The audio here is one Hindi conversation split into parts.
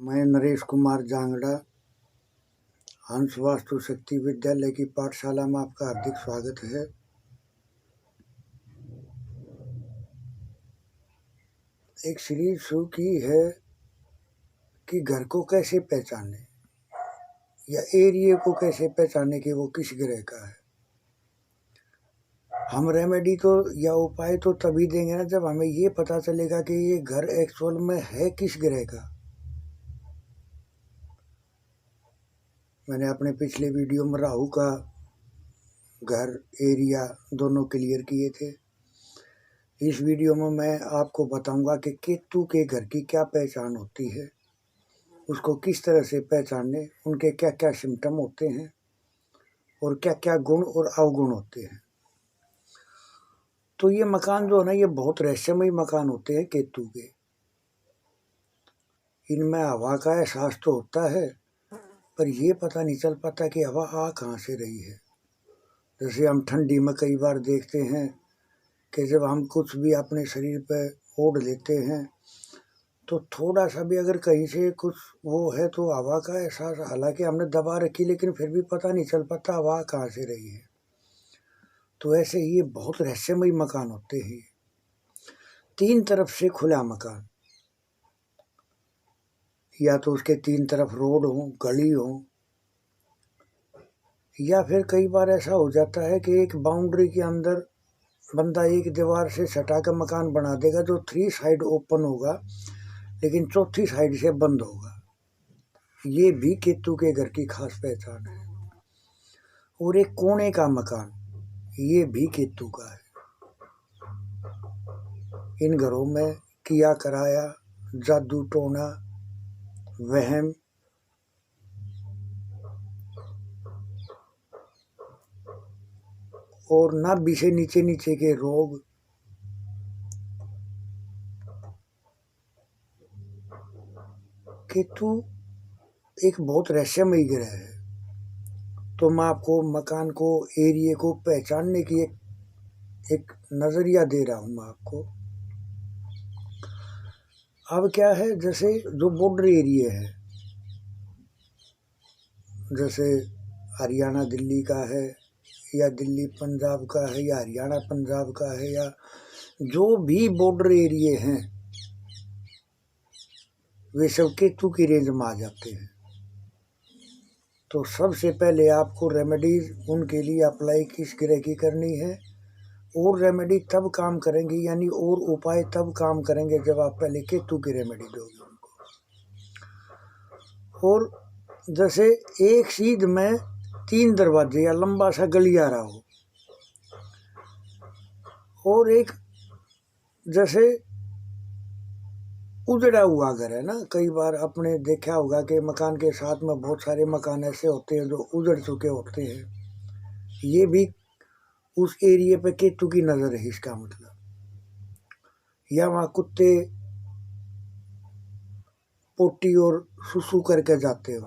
मैं नरेश कुमार जांगड़ा हंस वास्तु शक्ति विद्यालय की पाठशाला में आपका हार्दिक स्वागत है। एक सीरीज शुरू की है कि घर को कैसे पहचाने या एरिया को कैसे पहचाने कि वो किस ग्रह का है। हम रेमेडी तो या उपाय तो तभी देंगे ना जब हमें ये पता चलेगा कि ये घर एक्चुअल में है किस ग्रह का। मैंने अपने पिछले वीडियो में राहु का घर एरिया दोनों क्लियर किए थे। इस वीडियो में मैं आपको बताऊंगा कि केतु के घर की क्या पहचान होती है, उसको किस तरह से पहचानने, उनके क्या क्या सिम्टम होते हैं और क्या क्या गुण और अवगुण होते हैं। तो ये मकान जो है ना, ये बहुत रहस्यमय मकान होते हैं केतु के। इनमें हवा का एहसास तो होता है पर ये पता नहीं चल पाता कि हवा आ कहाँ से रही है। जैसे हम ठंडी में कई बार देखते हैं कि जब हम कुछ भी अपने शरीर पर ओढ़ लेते हैं तो थोड़ा सा भी अगर कहीं से कुछ वो है तो हवा का एहसास, हालांकि हमने दबा रखी लेकिन फिर भी पता नहीं चल पाता हवा कहाँ से रही है। तो ऐसे ही ये बहुत रहस्यमय मकान होते हैं। 3 तरफ से खुला मकान, या तो उसके 3 तरफ रोड हो, गली हो, या फिर कई बार ऐसा हो जाता है कि एक बाउंड्री के अंदर बंदा एक दीवार से सटा कर मकान बना देगा जो 3 साइड ओपन होगा लेकिन चौथी साइड से बंद होगा। ये भी केतु के घर की खास पहचान है। और एक कोने का मकान, ये भी केतु का है। इन घरों में किया कराया, जादू टोना, वहम, और नाभि से नीचे नीचे के रोग, केतु एक बहुत रहस्यमय ग्रह है। तो मैं आपको मकान को, एरिया को पहचानने की एक नजरिया दे रहा हूँ मैं आपको। अब क्या है, जैसे जो बॉर्डर एरिया है, जैसे हरियाणा दिल्ली का है या दिल्ली पंजाब का है या हरियाणा पंजाब का है, या जो भी बॉर्डर एरिया हैं वे सब केतु की रेंज में आ जाते हैं। तो सबसे पहले आपको रेमेडीज उनके लिए अप्लाई किस ग्रह की करनी है, और रेमेडी तब काम करेंगे, यानी और उपाय तब काम करेंगे जब आप पहले केतु की रेमेडी दोगे उनको। और जैसे एक सीध में 3 दरवाजे या लंबा सा गलियारा हो, और एक जैसे उजड़ा हुआ घर है ना, कई बार आपने देखा होगा कि मकान के साथ में बहुत सारे मकान ऐसे होते हैं जो उजड़ चुके होते हैं। ये भी उस एरिया पे केतु की नजर है इसका मतलब। या वहाँ कुत्ते पोटी और सुसु करके जाते हो,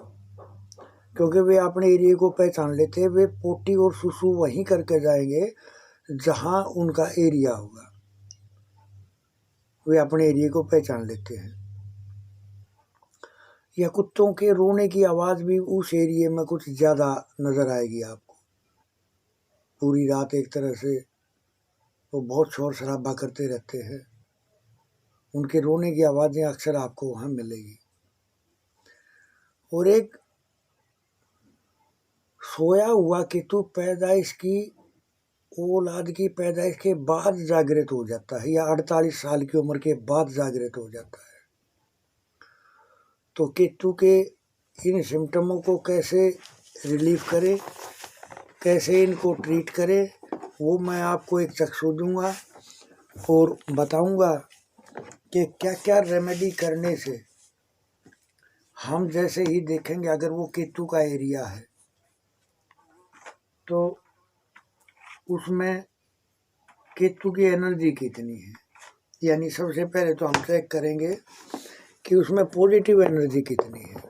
क्योंकि वे अपने एरिया को पहचान लेते हैं। वे पोटी और सुसु वहीं करके जाएंगे जहाँ उनका एरिया होगा। वे अपने एरिया को पहचान लेते हैं। या कुत्तों के रोने की आवाज़ भी उस एरिया में कुछ ज़्यादा नज़र आएगी आपको। पूरी रात एक तरह से वो बहुत शोर शराबा करते रहते हैं, उनके रोने की आवाज़ें अक्सर आपको वहाँ मिलेगी। और एक सोया हुआ केतु पैदाइश की, औलाद की पैदाइश के बाद जागृत हो जाता है, या 48 साल की उम्र के बाद जागृत हो जाता है। तो केतु के इन सिम्टमों को कैसे रिलीव करें, कैसे इनको ट्रीट करें, वो मैं आपको एक चक्षु दूंगा और बताऊंगा कि क्या क्या रेमेडी करने से हम जैसे ही देखेंगे अगर वो केतु का एरिया है तो उसमें केतु की एनर्जी कितनी है। यानी सबसे पहले तो हम चेक करेंगे कि उसमें पॉजिटिव एनर्जी कितनी है।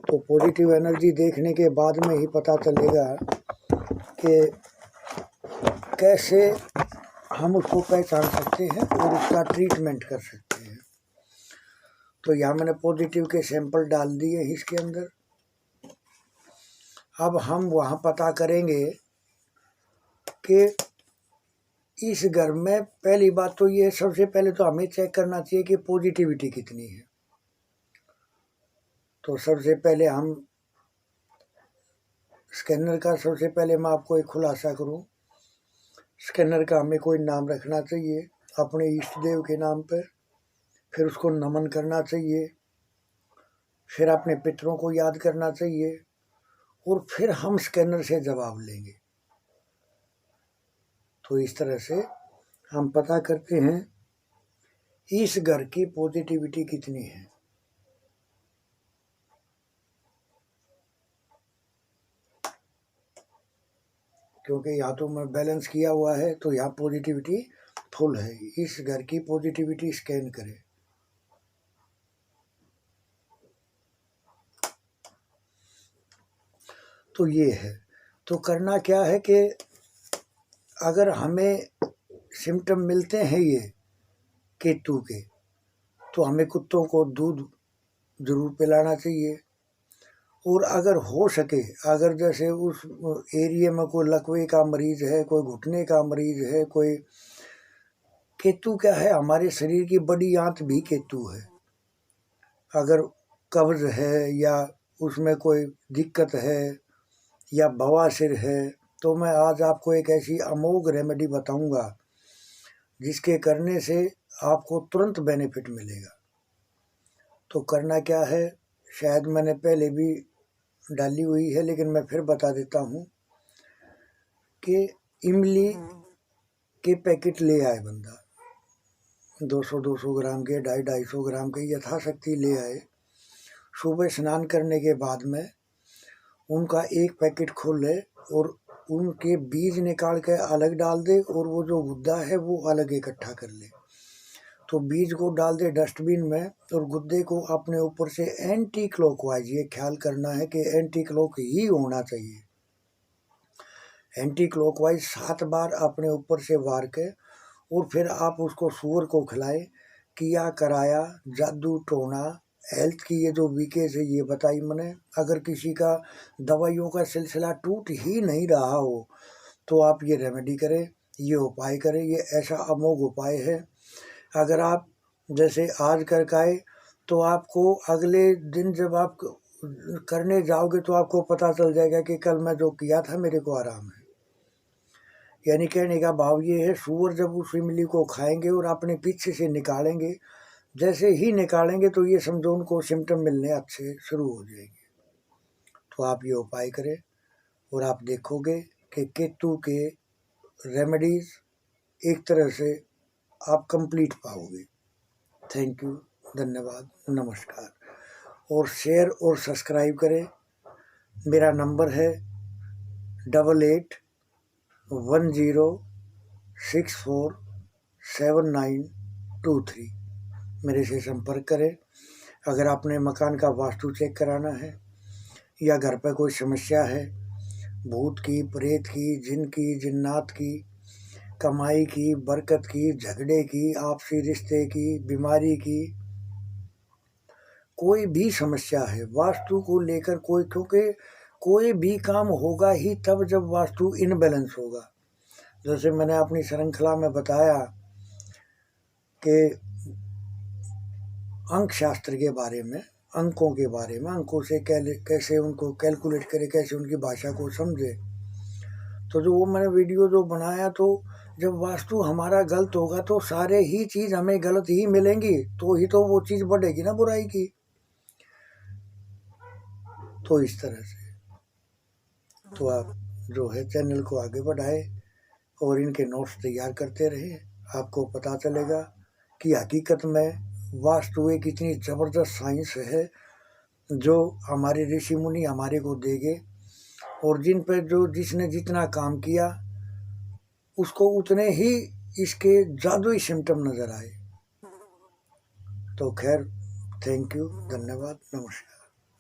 तो पॉजिटिव एनर्जी देखने के बाद में ही पता चलेगा कि कैसे हम उसको पहचान सकते हैं और उसका ट्रीटमेंट कर सकते हैं। तो यहाँ मैंने पॉजिटिव के सैंपल डाल दिए इसके अंदर। अब हम वहाँ पता करेंगे कि इस घर में पहली बात तो ये, सबसे पहले तो हमें चेक करना चाहिए कि पॉजिटिविटी कितनी है। तो सबसे पहले हम स्कैनर का, सबसे पहले मैं आपको एक खुलासा करूं, स्कैनर का हमें कोई नाम रखना चाहिए अपने इष्ट देव के नाम पर, फिर उसको नमन करना चाहिए, फिर अपने पितरों को याद करना चाहिए, और फिर हम स्कैनर से जवाब लेंगे। तो इस तरह से हम पता करते हैं इस घर की पॉजिटिविटी कितनी है। क्योंकि यहाँ तो मैं बैलेंस किया हुआ है, तो यहाँ पॉजिटिविटी फुल है। इस घर की पॉजिटिविटी स्कैन करें। तो ये है। तो करना क्या है कि अगर हमें सिम्टम मिलते हैं ये केतु के, तो हमें कुत्तों को दूध जरूर पिलाना चाहिए। और अगर हो सके, अगर जैसे उस एरिया में कोई लकवे का मरीज है, कोई घुटने का मरीज है, कोई, केतु क्या है, हमारे शरीर की बड़ी आंत भी केतु है। अगर कब्ज है या उसमें कोई दिक्कत है या बवासीर है, तो मैं आज आपको एक ऐसी अमोघ रेमेडी बताऊंगा जिसके करने से आपको तुरंत बेनिफिट मिलेगा। तो करना क्या है, शायद मैंने पहले भी डाली हुई है, लेकिन मैं फिर बता देता हूँ कि इमली के पैकेट ले आए बंदा, 200-200 ग्राम के, 250-250 ग्राम के यथाशक्ति ले आए। सुबह स्नान करने के बाद में उनका एक पैकेट खोले और उनके बीज निकाल के अलग डाल दे, और वो जो गुद्दा है वो अलग इकट्ठा कर ले। तो बीज को डाल दे डस्टबिन में, और गुद्दे को अपने ऊपर से एंटी क्लॉकवाइज, ये ख्याल करना है कि एंटी क्लॉक ही होना चाहिए, एंटी क्लॉकवाइज 7 बार अपने ऊपर से वार के, और फिर आप उसको सूअर को खिलाए। किया कराया जादू टोना हेल्थ की ये जो वीकेज है ये बताई मैंने। अगर किसी का दवाइयों का सिलसिला टूट ही नहीं रहा हो, तो आप ये रेमेडी करें, ये उपाय करें। ये ऐसा अमोघ उपाय है, अगर आप जैसे आज कर आए, तो आपको अगले दिन जब आप करने जाओगे तो आपको पता चल जाएगा कि कल मैं जो किया था मेरे को आराम है। यानी कहने का भाव ये है, सूअर जब उस इमली को खाएंगे और अपने पीछे से निकालेंगे, जैसे ही निकालेंगे तो ये समझो उनको सिम्टम मिलने अच्छे शुरू हो जाएंगे। तो आप ये उपाय करें और आप देखोगे कि केतु के रेमेडीज एक तरह से आप कंप्लीट पाओगे। थैंक यू, धन्यवाद, नमस्कार। और शेयर और सब्सक्राइब करें। मेरा नंबर है 8810647923। मेरे से संपर्क करें। अगर आपने मकान का वास्तु चेक कराना है, या घर पर कोई समस्या है, भूत की, प्रेत की, जिन की, जिन्नात की, कमाई की, बरकत की, झगड़े की, आपसी रिश्ते की, बीमारी की, कोई भी समस्या है वास्तु को लेकर, क्योंकि कोई भी काम होगा ही तब जब वास्तु इनबैलेंस होगा। जैसे मैंने अपनी श्रृंखला में बताया कि अंक शास्त्र के बारे में, अंकों के बारे में, अंकों से कैसे उनको कैलकुलेट करें, कैसे उनकी भाषा को समझे। तो जो वो मैंने वीडियो जो बनाया, तो जब वास्तु हमारा गलत होगा तो सारे ही चीज़ हमें गलत ही मिलेंगी, तो ही तो वो चीज़ बढ़ेगी ना बुराई की। तो इस तरह से तो आप जो है चैनल को आगे बढ़ाए और इनके नोट्स तैयार करते रहे। आपको पता चलेगा कि हकीकत में वास्तु एक इतनी ज़बरदस्त साइंस है जो हमारे ऋषि मुनि हमारे को देंगे, और जिन पर जो जिसने जितना काम किया उसको उतने ही इसके जादुई सिम्टम नज़र आए। तो खैर, थैंक यू, धन्यवाद, नमस्कार।